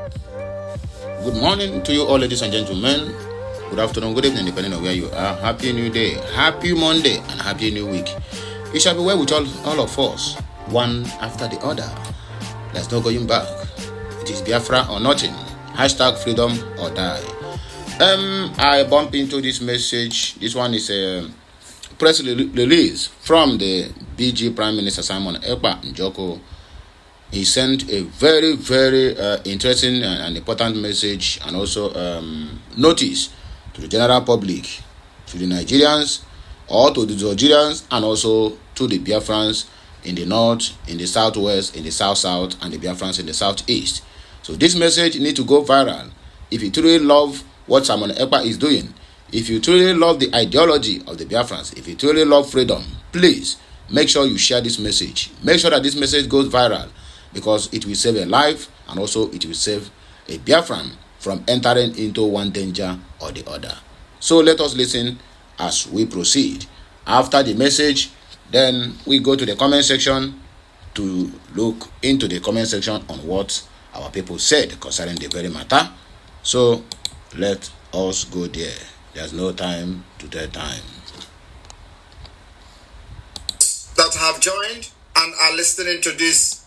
Good morning to you all, ladies and gentlemen. Good afternoon, good evening, depending on where you are. Happy New Day, Happy Monday, and Happy New Week. It shall be well with all of us, one after the other. There's no going back. It is Biafra or nothing. #freedom or die. I bump into this message. This one is a press release from the BG Prime Minister Simon Ekpa Njoko. He sent a very, very interesting and important message and also notice to the general public, to the Nigerians, or to the Zoogerians, and also to the Biafrans in the north, in the southwest, in the south, and the Biafrans in the southeast. So this message needs to go viral. If you truly love what Simon Ekpa is doing, if you truly love the ideology of the Biafrans, if you truly love freedom, please make sure you share this message. Make sure that this message goes viral, because it will save a life and also it will save a Biafran from entering into one danger or the other. So let us listen as we proceed. After the message, then we go to the comment section to look into the comment section on what our people said concerning the very matter. So let us go there. There's no time to tell time. That have joined and are listening to this,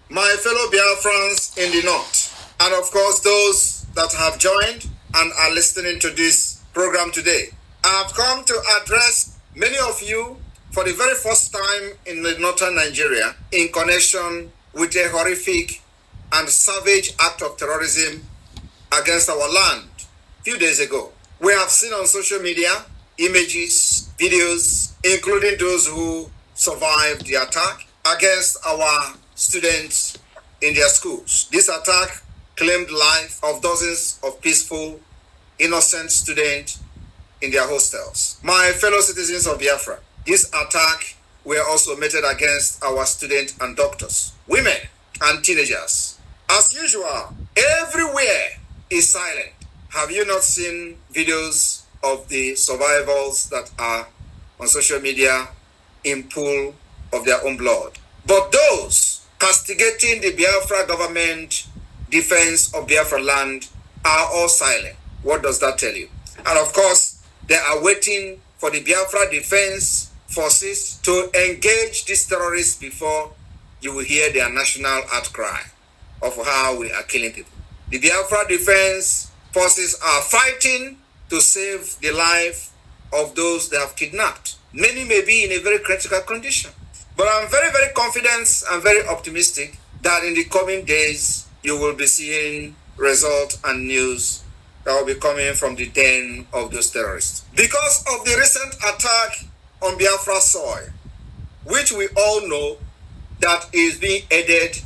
my fellow Biafrans in the north, and of course those that have joined and are listening to this program today. I have come to address many of you for the very first time in the northern Nigeria in connection with a horrific and savage act of terrorism against our land a few days ago. We have seen on social media images, videos, including those who survived the attack against our students in their schools. This attack claimed life of dozens of peaceful, innocent students in their hostels. My fellow citizens of Biafra, this attack were also meted against our students and doctors, women and teenagers. As usual, everywhere is silent. Have you not seen videos of the survivors that are on social media in pool of their own blood? But those castigating the Biafra government defense of Biafra land are all silent. What does that tell you? And of course, they are waiting for the Biafra defense forces to engage these terrorists before you will hear their national outcry of how we are killing people. The Biafra defense forces are fighting to save the life of those they have kidnapped. Many may be in a very critical condition. But I'm very, very confident and very optimistic that in the coming days, you will be seeing results and news that will be coming from the den of those terrorists. Because of the recent attack on Biafra soil, which we all know that is being aided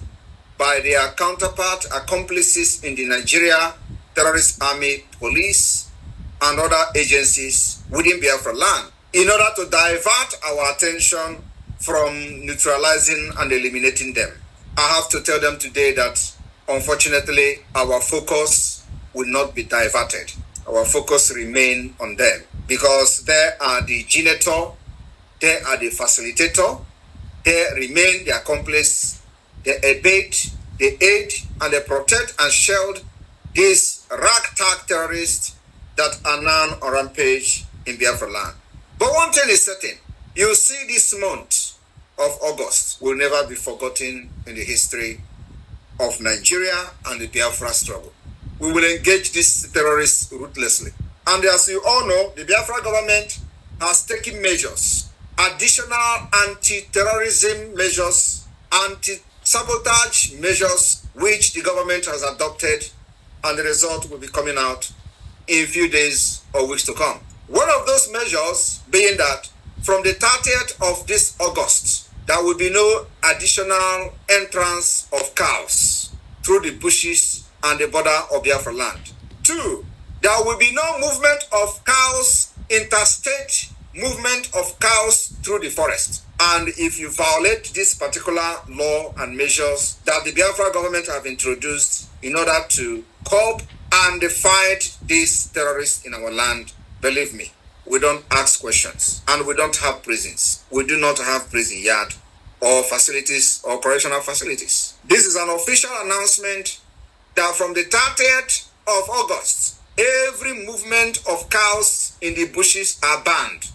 by their counterpart, accomplices in the Nigeria Terrorist Army, police, and other agencies within Biafra land, in order to divert our attention from neutralizing and eliminating them. I have to tell them today that, unfortunately, our focus will not be diverted. Our focus remain on them, because they are the generator, they are the facilitator, they remain the accomplice, they abet, they aid, and they protect and shield these ragtag terrorists that are now on rampage in Biafra land. But one thing is certain, you see this month of August will never be forgotten in the history of Nigeria and the Biafra struggle. We will engage these terrorists ruthlessly. And as you all know, the Biafra government has taken measures, additional anti-terrorism measures, anti-sabotage measures, which the government has adopted, and the result will be coming out in a few days or weeks to come. One of those measures being that from the 30th of this August, there will be no additional entrance of cows through the bushes and the border of Biafra land. 2, there will be no movement of cows, interstate movement of cows through the forest. And if you violate this particular law and measures that the Biafra government have introduced in order to curb and fight these terrorists in our land, believe me, we don't ask questions, and we don't have prisons. We do not have prison yard or facilities or correctional facilities. This is an official announcement that from the 30th of August, every movement of cows in the bushes are banned,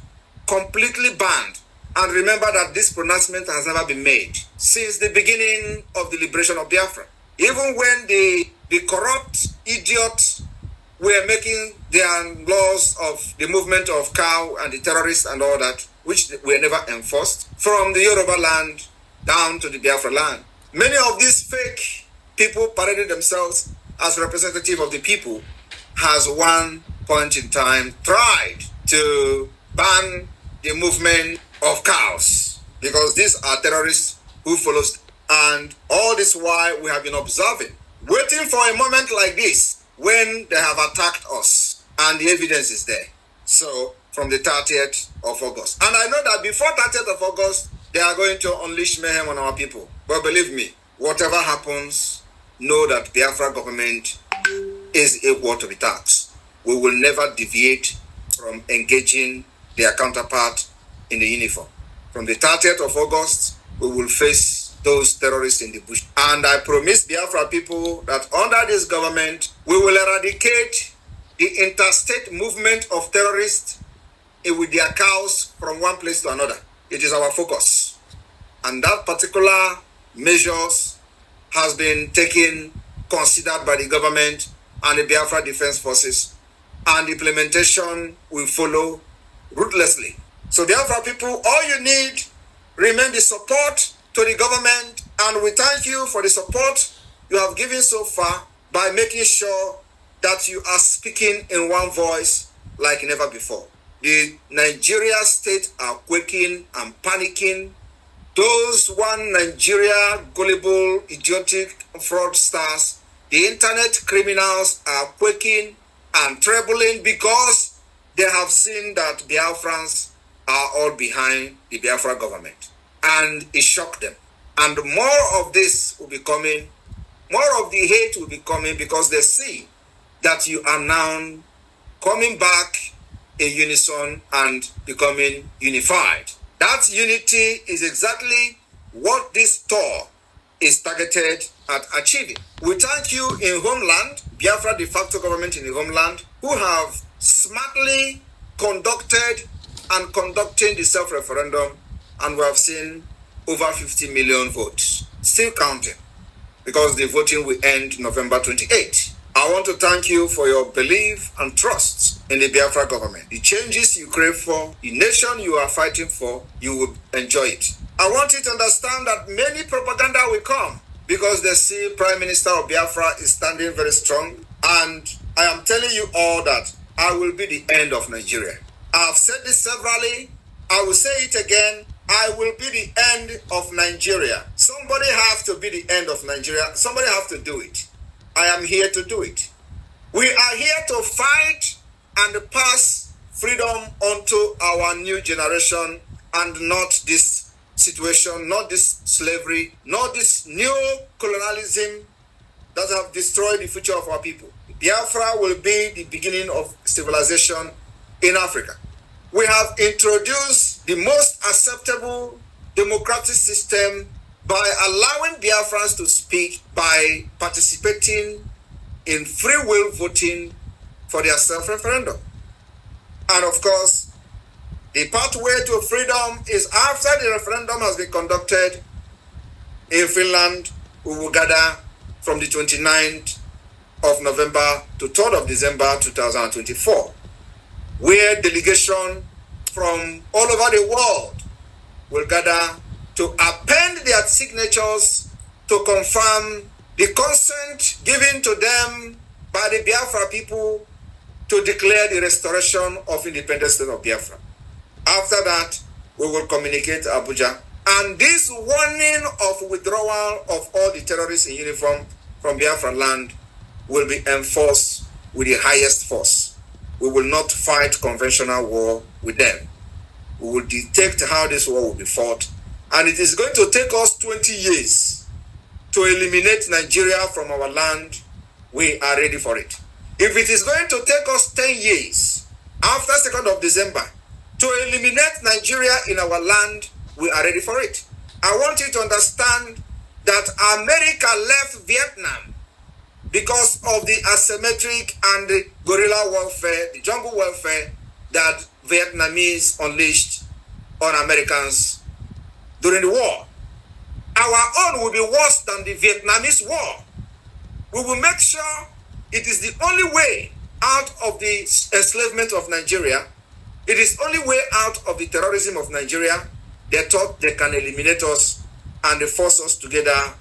completely banned. And remember that this pronouncement has never been made since the beginning of the liberation of Biafra. Even when the corrupt idiots were making their laws of the movement of cow and the terrorists and all that, which were never enforced, from the Yoruba land down to the Biafra land. Many of these fake people parading themselves as representative of the people has one point in time tried to ban the movement of cows because these are terrorists who follows, and all this while we have been observing, waiting for a moment like this when they have attacked us and the evidence is there. So from the 30th of August, and I know that before 30th of August they are going to unleash mayhem on our people, but believe me, whatever happens, know that Biafra government is equal to the tax. We will never deviate from engaging their counterpart in the uniform. From the 30th of August, we will face those terrorists in the bush. And I promise Biafra people that under this government, we will eradicate the interstate movement of terrorists with their cows from one place to another. It is our focus. And that particular measures has been taken, considered by the government and the Biafra Defense Forces, and implementation will follow ruthlessly. So Biafra people, all you need remain the support to the government, and we thank you for the support you have given so far by making sure that you are speaking in one voice like never before. The Nigeria state are quaking and panicking. Those one Nigeria gullible, idiotic fraudsters, the internet criminals are quaking and trembling because they have seen that Biafrans are all behind the Biafra government. And it shocked them. And more of this will be coming, more of the hate will be coming because they see that you are now coming back in unison and becoming unified. That unity is exactly what this tour is targeted at achieving. We thank you in homeland, Biafra de facto government in the homeland, who have smartly conducted and conducting the self-referendum, and we have seen over 50 million votes. Still counting, because the voting will end November 28. I want to thank you for your belief and trust in the Biafra government. The changes you crave for, the nation you are fighting for, you will enjoy it. I want you to understand that many propaganda will come because they see Prime Minister of Biafra is standing very strong. And I am telling you all that I will be the end of Nigeria. I have said this severally. I will say it again. I will be the end of Nigeria. Somebody have to be the end of Nigeria. Somebody have to do it. I am here to do it. We are here to fight and pass freedom onto our new generation, and not this situation, not this slavery, not this new colonialism that have destroyed the future of our people. Biafra will be the beginning of civilization in Africa. We have introduced the most acceptable democratic system by allowing Biafrans to speak, by participating in free will voting for their self-referendum. And of course, the pathway to freedom is after the referendum has been conducted in Finland. We will gather from the 29th of November to 3rd of December 2024, where delegation from all over the world will gather to append their signatures to confirm the consent given to them by the Biafra people to declare the restoration of independent state of Biafra. After that, we will communicate to Abuja. And this warning of withdrawal of all the terrorists in uniform from Biafra land will be enforced with the highest force. We will not fight conventional war with them. We will dictate how this war will be fought. And it is going to take us 20 years to eliminate Nigeria from our land. We are ready for it. If it is going to take us 10 years after 2nd of December to eliminate Nigeria in our land, we are ready for it. I want you to understand that America left Vietnam because of the asymmetric and the guerrilla warfare, the jungle warfare that Vietnamese unleashed on Americans during the war. Our own will be worse than the Vietnamese war. We will make sure it is the only way out of the enslavement of Nigeria. It is the only way out of the terrorism of Nigeria. They thought they can eliminate us and they force us together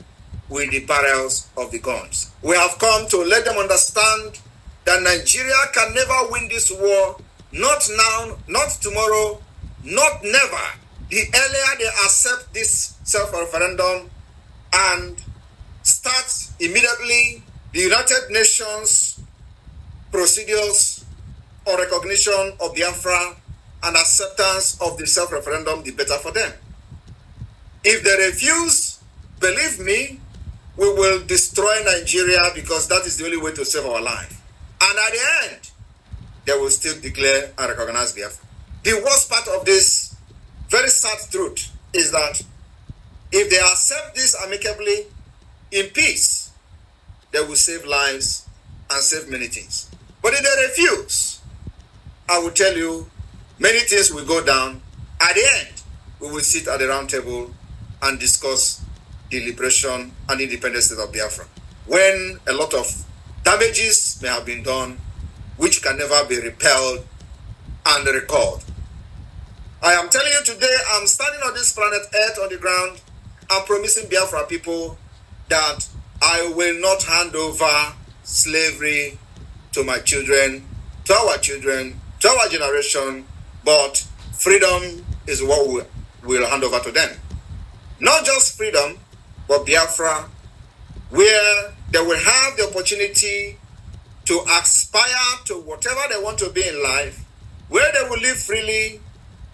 with the barrels of the guns. We have come to let them understand that Nigeria can never win this war, not now, not tomorrow, not never. The earlier they accept this self-referendum and start immediately the United Nations procedures or recognition of Biafra and acceptance of the self-referendum, the better for them. If they refuse, believe me, we will destroy Nigeria because that is the only way to save our life. And at the end, they will still declare and recognize Biafra. The worst part of this very sad truth is that if they accept this amicably in peace, they will save lives and save many things. But if they refuse, I will tell you, many things will go down. At the end, we will sit at the round table and discuss the liberation and independent state of Biafra, when a lot of damages may have been done, which can never be repelled and recalled. I am telling you today, I'm standing on this planet Earth on the ground. I'm promising Biafra people that I will not hand over slavery to my children, to our children, to our generation, but freedom is what we will hand over to them. Not just freedom, but Biafra, where they will have the opportunity to aspire to whatever they want to be in life, where they will live freely,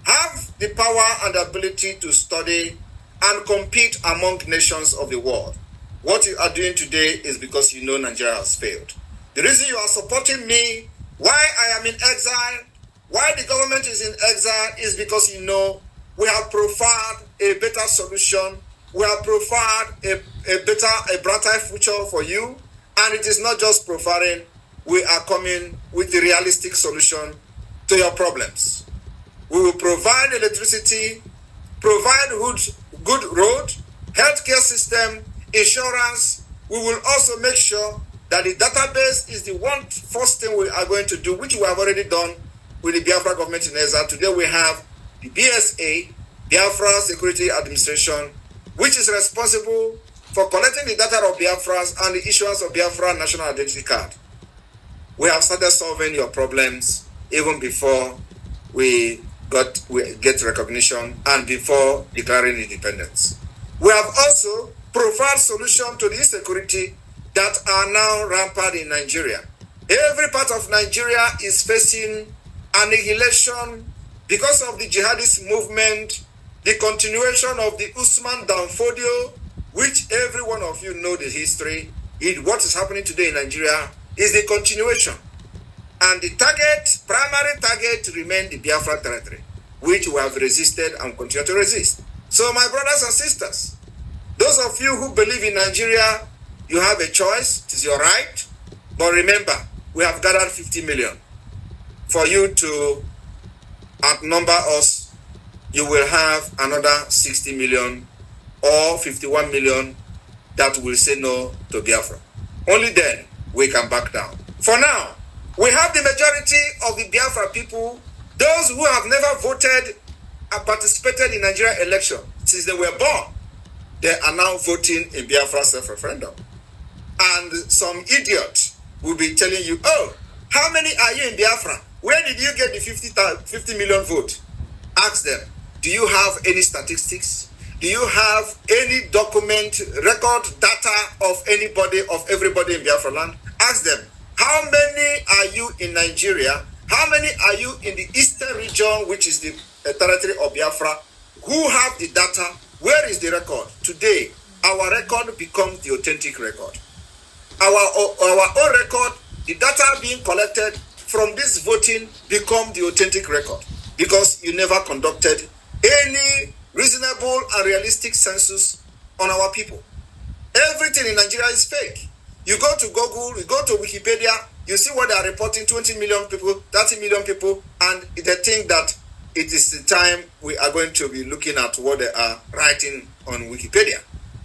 have the power and the ability to study and compete among nations of the world. What you are doing today is because you know Nigeria has failed. The reason you are supporting me, why I am in exile, why the government is in exile, is because you know we have profiled a better solution. We have profiled a brighter future for you. And it is not just profiling. We are coming with the realistic solution to your problems. We will provide electricity, provide good road, healthcare system, insurance. We will also make sure that the database is the first thing we are going to do, which we have already done with the Biafra government in exile. Today we have the BSA, Biafra Security Administration, which is responsible for collecting the data of Biafras and the issuance of Biafra National Identity Card. We have started solving your problems even before we get recognition and before declaring independence. We have also provided solutions to the insecurity that are now rampant in Nigeria. Every part of Nigeria is facing annihilation because of the jihadist movement, the continuation of the Usman Danfodio, which every one of you know the history. What is happening today in Nigeria is the continuation. And the primary target remains the Biafra territory, which we have resisted and continue to resist. So my brothers and sisters, those of you who believe in Nigeria, you have a choice. It is your right. But remember, we have gathered 50 million. For you to outnumber us, you will have another 60 million or 51 million that will say no to Biafra. Only then we can back down. For now, we have the majority of the Biafra people, those who have never voted and participated in Nigeria election since they were born. They are now voting in Biafra self-referendum. And some idiot will be telling you, oh, how many are you in Biafra? Where did you get the 50 million vote? Ask them, do you have any statistics? Do you have any document, record data of everybody in Biafra land? Ask them, how many are you in Nigeria? How many are you in the eastern region, which is the territory of Biafra? Who have the data? Where is the record? Today, our record becomes the authentic record. Our own record, the data being collected from this voting become the authentic record, because you never conducted any reasonable and realistic census on our people. Everything in Nigeria is fake. You go to Google, you go to Wikipedia, you see what they are reporting, 20 million people, 30 million people, and they think that it is the time we are going to be looking at what they are writing on Wikipedia.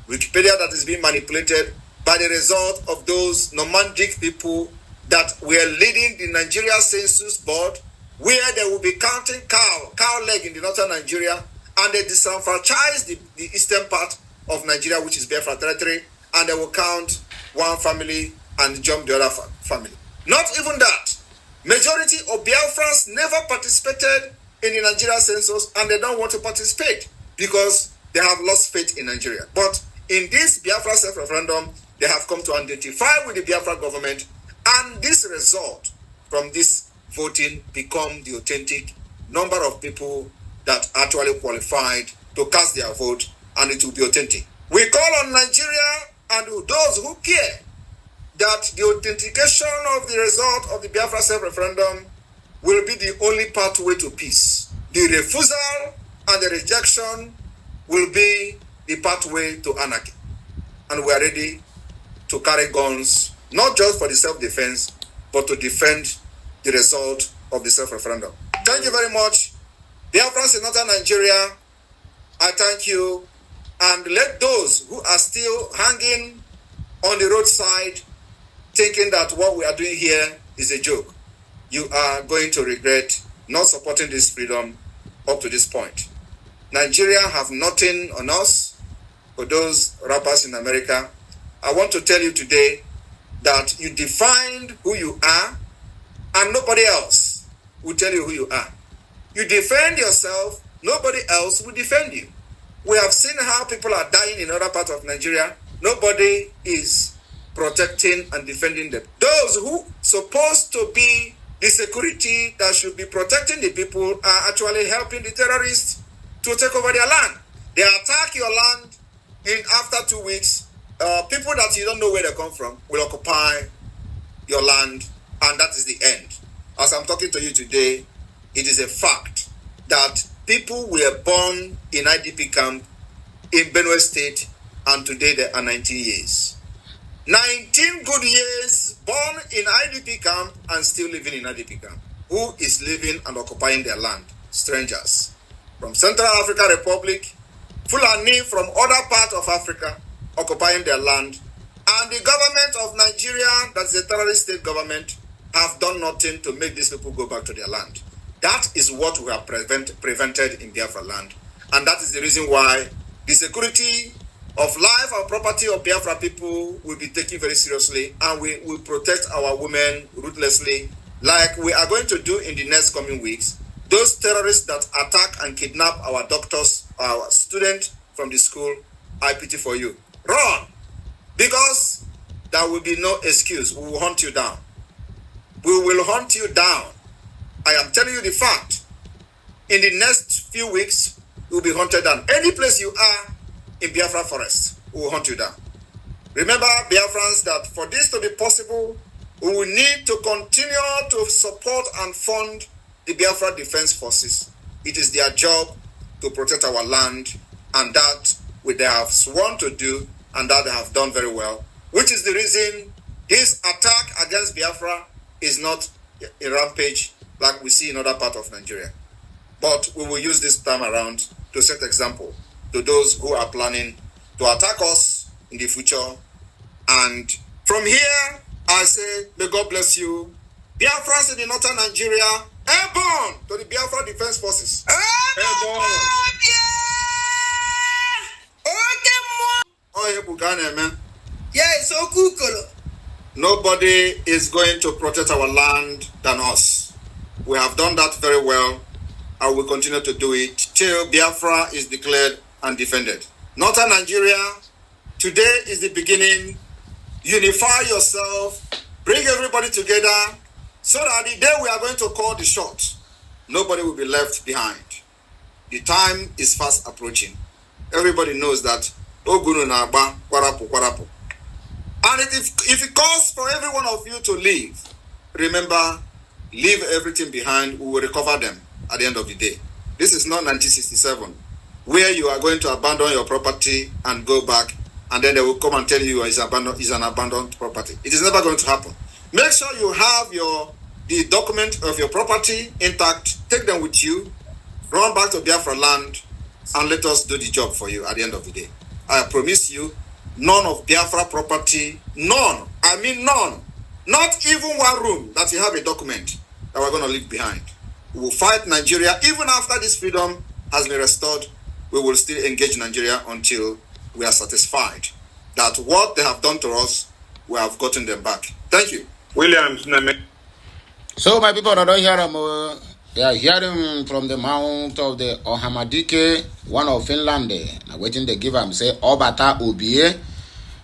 Wikipedia that is being manipulated by the result of those nomadic people that were leading the Nigeria Census Board, where they will be counting cow leg in the northern Nigeria, and they disenfranchise the eastern part of Nigeria, which is Biafra territory, and they will count one family and jump the other family. Not even that. Majority of Biafrans never participated in the Nigeria census, and they don't want to participate because they have lost faith in Nigeria. But in this Biafra self-referendum, they have come to identify with the Biafra government, and this result from this voting become the authentic number of people that actually qualified to cast their vote, and it will be authentic. We call on Nigeria and those who care that the authentication of the result of the Biafra self-referendum will be the only pathway to peace. The refusal and the rejection will be the pathway to anarchy. And we are ready to carry guns, not just for the self-defense, but to defend the result of the self-referendum. Thank you very much. Biafrans in northern Nigeria, I thank you. And let those who are still hanging on the roadside thinking that what we are doing here is a joke, you are going to regret not supporting this freedom up to this point. Nigeria have nothing on us. For those rappers in America, I want to tell you today that you defined who you are, and nobody else will tell you who you are. You defend yourself, nobody else will defend you. We have seen how people are dying in other parts of Nigeria. Nobody is protecting and defending them. Those who supposed to be the security that should be protecting the people are actually helping the terrorists to take over their land. They attack your land, and after 2 weeks, people that you don't know where they come from will occupy your land, and that is the end. As I'm talking to you today, it is a fact that people were born in IDP camp in Benue State, and today they are 19 years. 19 good years born in IDP camp and still living in IDP camp. Who is living and occupying their land? Strangers. From Central African Republic, Fulani from other parts of Africa occupying their land. And the government of Nigeria, that's a terrorist state government, have done nothing to make these people go back to their land. That is what we have prevented in Biafra land. And that is the reason why the security of life and property of Biafra people will be taken very seriously, and we will protect our women ruthlessly, like we are going to do in the next coming weeks. Those terrorists that attack and kidnap our doctors, our students from the school, I pity for you. Run! Because there will be no excuse. We will hunt you down. We will hunt you down. I am telling you the fact. In the next few weeks, you will be hunted down. Any place you are in Biafra forest, we will hunt you down. Remember, Biafrans, that for this to be possible, we will need to continue to support and fund the Biafra Defense Forces. It is their job to protect our land, and that they have sworn to do, and that they have done very well, which is the reason this attack against Biafra is not a rampage like we see in other parts of Nigeria. But we will use this time around to set example to those who are planning to attack us in the future. And from here, I say, may God bless you. Biafrans in the northern Nigeria, airborne to the Biafra Defense Forces. Airborne! Yeah, so cool. Nobody is going to protect our land than us. We have done that very well, and we continue to do it till Biafra is declared and defended. Northern Nigeria, today is the beginning. Unify yourself, bring everybody together, so that the day we are going to call the shot, nobody will be left behind. The time is fast approaching. Everybody knows that Ogunu na-agba kwarapu. And if it calls for every one of you to leave, remember, leave everything behind. We will recover them at the end of the day. This is not 1967, where you are going to abandon your property and go back and then they will come and tell you it's an abandoned property. It is never going to happen. Make sure you have the document of your property intact. Take them with you. Run back to Biafra land, and let us do the job for you at the end of the day. I promise you, none of Biafra property, none, I mean none, not even one room that you have a document that we're going to leave behind. We will fight Nigeria. Even after this freedom has been restored, we will still engage Nigeria until we are satisfied that what they have done to us, we have gotten them back. Thank you. Williams. So my people that don't hear them, they are hearing from the mouth of the Ohamadike, one of Finland. Now waiting they give them say Obata Obie.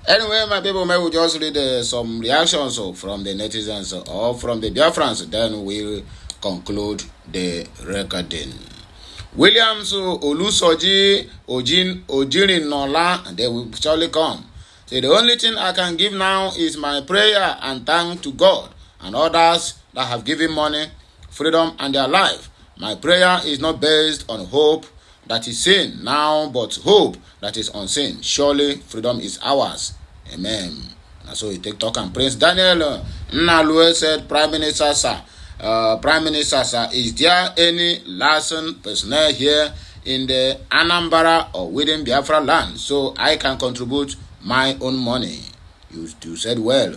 Anyway, my people, may we just read some reactions from the netizens or from the Biafrans, then we'll conclude the recording. Williams Olusoji Ojirin Nola, and they will surely come. Say the only thing I can give now is my prayer and thank to God and others that have given money, freedom, and their life. My prayer is not based on hope that is seen now, but hope that is unseen. Surely freedom is ours. Amen. And so he take talk, and Prince Daniel Nnalue said, Prime Minister sir, is there any licensed personnel here in the Anambra or within Biafra land so I can contribute my own money? You said well.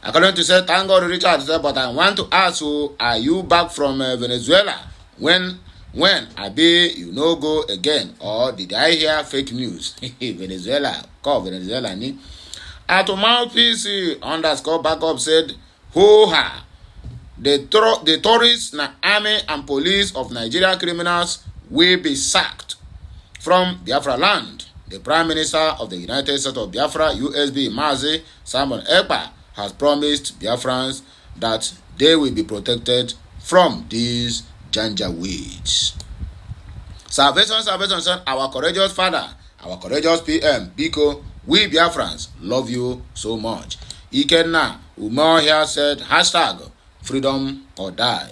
According to say, thank God Richard said, but I want to ask you, are you back from Venezuela? When I be you no go again, or did I hear fake news? Venezuela, call Venezuela ni. At mouthpiece _ backup said, ho-ha. The tourists, army and police of Nigeria criminals will be sacked from Biafra land. The Prime Minister of the United States of Biafra, USB Mazi Simon Ekpa, has promised Biafrans that they will be protected from these janjaweeds. Salvation, son, our courageous father, our courageous PM, Biko, we Biafrans love you so much. Ikenna Umar here said, hashtag freedom or die.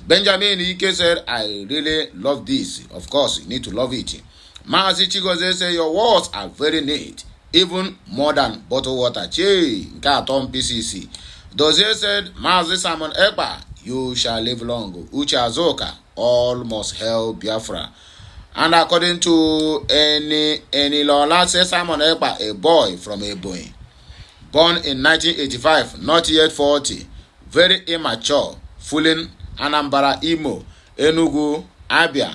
Benjamin Ike said, I really love this. Of course, you need to love it. Mazi Chigoze said, your words are very neat, even more than bottled water. Che, Gatom PCC. Dozier said, Mazi Simon Ekpa, you shall live long. Uche Azoka, all must hail Biafra. And according to any Lola, says Simon Ekpa, a boy from Ebonyi, born in 1985, not yet 40, very immature, fooling Anambra, Imo, Enugu, Abia.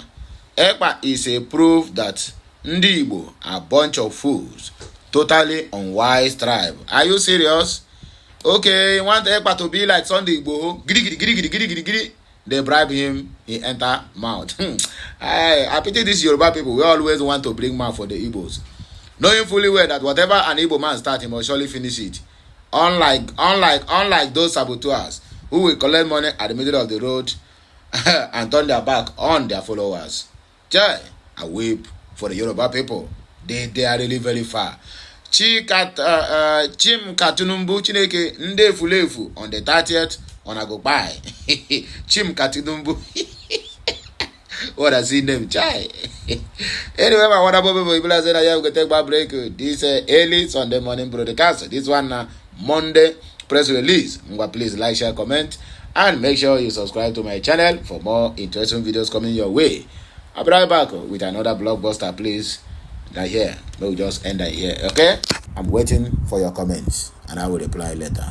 Ekpa is a proof that Ndi Igbo are a bunch of fools, totally unwise tribe. Are you serious? Okay, you want Ekpa to be like Sunday Igbo? Giri. They bribe him, he enter mouth. I pity these Yoruba people. We always want to bring mouth for the Igbos, knowing fully well that whatever an Igbo man start, he must surely finish it. Unlike those saboteurs who will collect money at the middle of the road and turn their back on their followers. Jai, I weep for the Yoruba people. They are really very far. Chim Katunumbu Chineke Nde Fulefu on the 30th on a go by. Chim Katunumbu. What does he name? Chai. Anyway, my wonderful people, I said I have to take my break. This early Sunday morning broadcast. This one Monday press release. Please like, share, comment, and make sure you subscribe to my channel for more interesting videos coming your way. I'll be right back with another blockbuster, please. Right here. We'll just end it here, okay? I'm waiting for your comments and I will reply later.